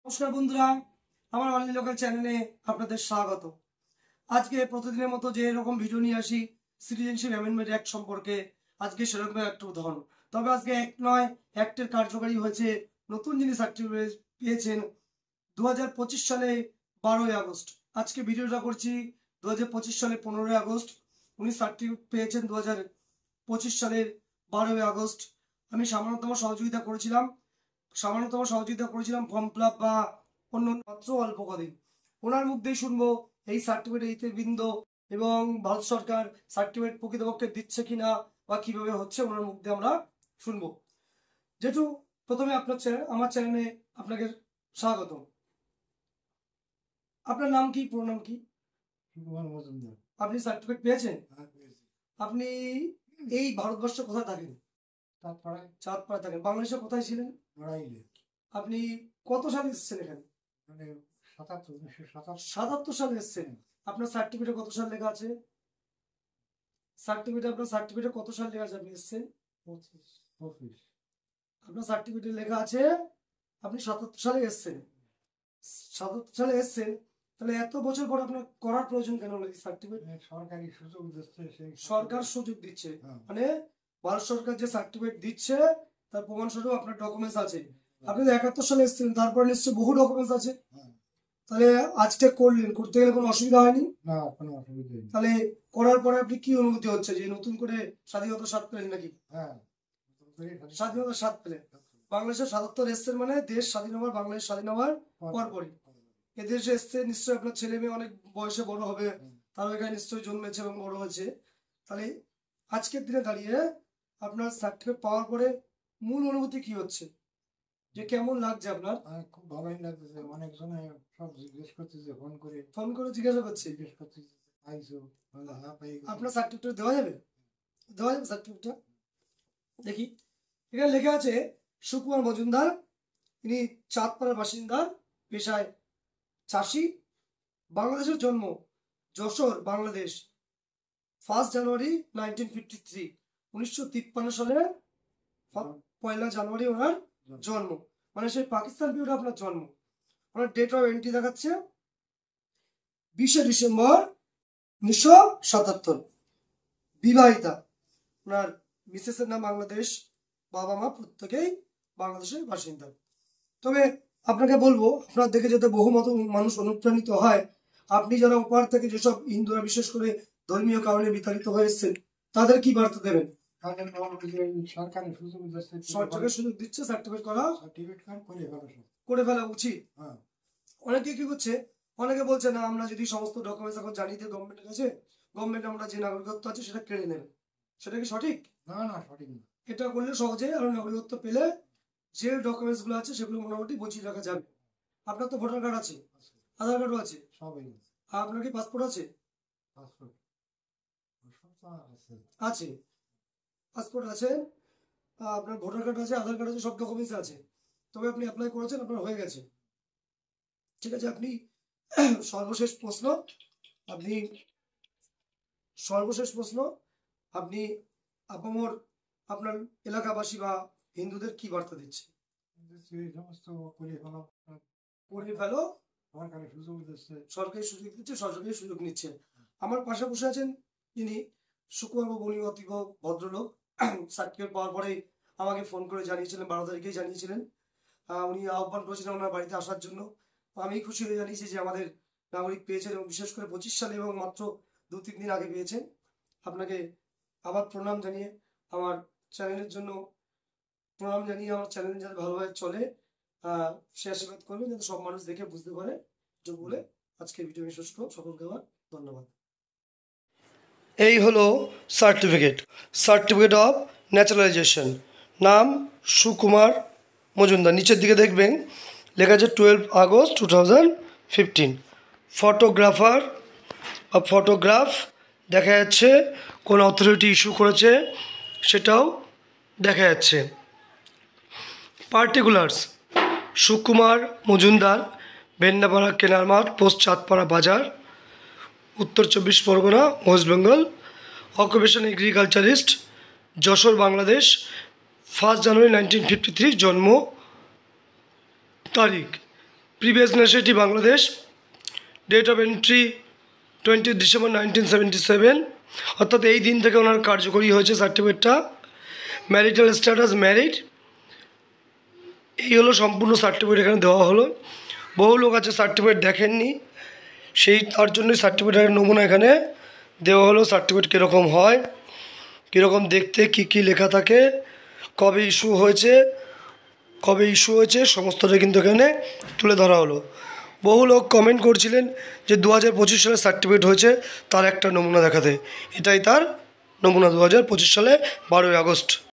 নমস্কার বন্ধুরা, আমার অনলাইন লোকাল চ্যানেলে আপনাদের স্বাগত। আজকে প্রতিদিনের মতো যে এরকম ভিডিও নিয়ে আসি সিটিজেনশিপ অ্যামেন্ডমেন্ট অ্যাক্ট সম্পর্কে, আজকে সেরকম একটা উদাহরণ। তবে আজকে এক নয়, অ্যাক্টের কার্যকারী হয়েছে, নতুন যিনি সার্টিফিকেট পেয়েছেন 2025 সালে 12ই আগস্ট। আজকে ভিডিওটা করছি 2025 সালে 15ই আগস্ট। উনি সার্টিফিকেট পেয়েছেন 2025 সালের 12ই আগস্ট। আমি সামান্যতম সহযোগিতা করেছিলাম ফর্ম ফিল আপ বা অন্য মাত্র অল্প কদিন। ওনার মুখেই শুনবো এই সার্টিফিকেট ইতিবৃন্দ এবং ভারত সরকার সার্টিফিকেট প্রকৃতপক্ষে দিচ্ছে কিনা বা কিভাবে হচ্ছে, ওনার মুখ দিয়ে আমরা শুনবো। যেহেতু প্রথমে আমার চ্যানেলে আপনাকে স্বাগত। আপনার নাম কি, পুরো নাম কি? আপনি সার্টিফিকেট পেয়েছেন? আপনি এই ভারতবর্ষ কোথায় থাকেন? চাঁদপাড়ায় থাকেন। বাংলাদেশে কোথায় ছিলেন? আপনি কত সালে এসেছেন এখানে? 77 সালে এসেছেন। আপনার সার্টিফিকেটে কত সাল লেখা আছে? আপনার সার্টিফিকেটে কত সাল লেখা আছে আপনি এসেছেন? 25। আপনার সার্টিফিকেটে লেখা আছে আপনি 77 সালে এসেছেন। 77 সালে এসেছেন, তাহলে এত বছর পর আপনার করার প্রয়োজন কেন হলো? সার্টিফিকেট সরকারি সুযোগ দিচ্ছে, সরকার সুযোগ দিচ্ছে, মানে ভারত সরকার যে সার্টিফিকেট দিচ্ছে তার প্রমাণস্বরূপ আপনার ডকুমেন্টস আছে। আপনি তো 71 সালে এসেছিলেন, তারপরে নিশ্চয়ই বহু ডকুমেন্টস আছে। তাহলে আজকে করতে গেলে কোনো অসুবিধা হয়নি? না, কোনো অসুবিধা নেই। তাহলে করার পরে আপনি কি অনুভূতি হচ্ছে, যে নতুন করে স্বাধীনতার স্বাদ পেলেন নাকি? হ্যাঁ, স্বাধীনতার স্বাদ পেলেন। বাংলাদেশের 77 এসছেন, মানে দেশ স্বাধীন হওয়ার, বাংলাদেশ স্বাধীন হওয়ার পরপরই এদেশে এসছে। নিশ্চয়ই আপনার ছেলে মেয়ে অনেক বয়সে বড় হবে, তারা এখানে নিশ্চয়ই জন্মেছে এবং বড় হয়েছে। তাহলে আজকের দিনে দাঁড়িয়ে আপনার সার্টিফিকেট পাওয়ার পরে মূল অনুভূতি কি হচ্ছে, যে কেমন লাগছে আপনার? খুব ভালোই লাগতেছে। অনেকজন সব জিজ্ঞেস করতেছে, ফোন করে জিজ্ঞাসা করছে, আপনার সার্টিফিকেট দেওয়া যাবে? সার্টিফিকেটটা দেখি। এখানে লেখা আছে সুকুমার মজুমদার, ইনি চাঁদপাড়ার বাসিন্দা, পেশায় চাষি, বাংলাদেশের জন্ম যশোর, বাংলাদেশ, 1 জানুয়ারি 1953, 1953 সালে 1 জানুয়ারি ওনার জন্ম, মানে সেই পাকিস্তান পিরিয়ডে আপনার জন্ম। ওনার ডেট অফ এন্ট্রি দেখাচ্ছে 20 ডিসেম্বর 1977। বিবাহিতা, ওনার মিসেসের নাম বাংলাদেশ, বাবা মা প্রত্যেকেই বাংলাদেশের বাসিন্দা। তবে আপনাকে বলবো, আপনার দেখে যাতে বহু মতো মানুষ অনুপ্রাণিত হয়। আপনি যারা ওপার থেকে যেসব হিন্দুরা বিশেষ করে ধর্মীয় কারণে বিতাড়িত হয়ে এসেছেন, তাদের কি বার্তা দেবেন? সরকারের সুযোগ দিচ্ছে, সার্টিফিকেট করে ফেলা উচিত। অনেকে কি করছে, অনেকে বলছে না, আমরা যদি সমস্ত ডকুমেন্টস এখন জানিয়ে দিই গভর্নমেন্টের কাছে, গভর্নমেন্ট আমরা যে নাগরিকত্ব আছে সেটা কেড়ে নেবে। সেটা কি সঠিক? না, সঠিক না। এটা করলে সহজে আরো নাগরিকত্ব পেলে যে ডকুমেন্টস গুলো আছে সেগুলো মোটামুটি বজিয়ে রাখা যাবে। আপনার তো ভোটার কার্ড আছে, আধার কার্ডও আছে, আপনার কি পাসপোর্ট আছে? আছে, পাসপোর্ট আছে, আপনার ভোটার কার্ড আছে, আধার কার্ড আছে, সব ডকুমেন্টস আছে। তবে আপনি অ্যাপ্লাই করেছেন, আপনার হয়ে গেছে, ঠিক আছে। আপনি সর্বশেষ প্রশ্ন আপনি আপামর আপনার এলাকাবাসী বা হিন্দুদের কি বার্তা দিচ্ছে? করে ফেলো, সরকারি সুযোগ দিচ্ছে, সরকারি সুযোগ নিচ্ছে। আমার পাশে বসে আছেন যিনি সুকুমার বাবু, উনি অতি ভদ্রলোক। সার্টিফিকেট পাওয়ার পরে আমাকে ফোন করে জানিয়েছিলেন, 12 তারিখেই জানিয়েছিলেন। উনি আহ্বান করেছিলেন ওনার বাড়িতে আসার জন্য। আমি খুশি হয়ে জানিয়েছি যে আমাদের নাগরিক পেয়েছেন, এবং বিশেষ করে 25 সালে এবং মাত্র 2-3 দিন আগে পেয়েছেন। আপনাকে আবার প্রণাম জানিয়ে, আমার চ্যানেলের জন্য প্রণাম জানিয়ে, আমার চ্যানেল যাতে ভালোভাবে চলে সে আশীর্বাদ করবেন, যাতে সব মানুষ দেখে বুঝতে পারে। তো বলে আজকে ভিডিও শেষ করব। সকলকে আমার ধন্যবাদ। এই হলো সার্টিফিকেট অফ ন্যাচারালাইজেশন। নাম সুকুমার মজুমদার। নিচের দিকে দেখবেন লেখা আছে 12 আগস্ট 2015। ফটোগ্রাফ দেখা যাচ্ছে, কোন অথরিটি ইস্যু করেছে সেটাও দেখা যাচ্ছে। পার্টিকুলার্স: সুকুমার মজুমদার, ভেন্নাপাড়া কেনার মাঠ, পোস্ট চাঁদপাড়া বাজার, উত্তর 24 Pargana, west Bengal. Occupation agriculturist, Jessore, Bangladesh, 1 জানুয়ারি 1953 জন্ম তারিখ। Previous nationality Bangladesh, date of entry 20 December 1977, অর্থাৎ এই দিন থেকে ওনার কার্যকরী হয়েছে সার্টিফিকেটটা। ম্যারিটাল স্ট্যাটাস ম্যারিড, এই হলো সম্পূর্ণ সার্টিফিকেট এখানে দেওয়া হলো। বহু লোক আছে সার্টিফিকেট দেখেননি, তার জন্যই সার্টিফিকেটের নমুনা এখানে দেওয়া হলো। সার্টিফিকেট কীরকম হয়, কীরকম দেখতে, কি লেখা থাকে, কবে ইস্যু হয়েছে সমস্তটা কিন্তু এখানে তুলে ধরা হলো। বহু লোক কমেন্ট করছিলেন যে 2025 সালে সার্টিফিকেট হয়েছে, তার একটা নমুনা দেখাতে। এটাই তার নমুনা, 2025 সালে 12ই আগস্ট।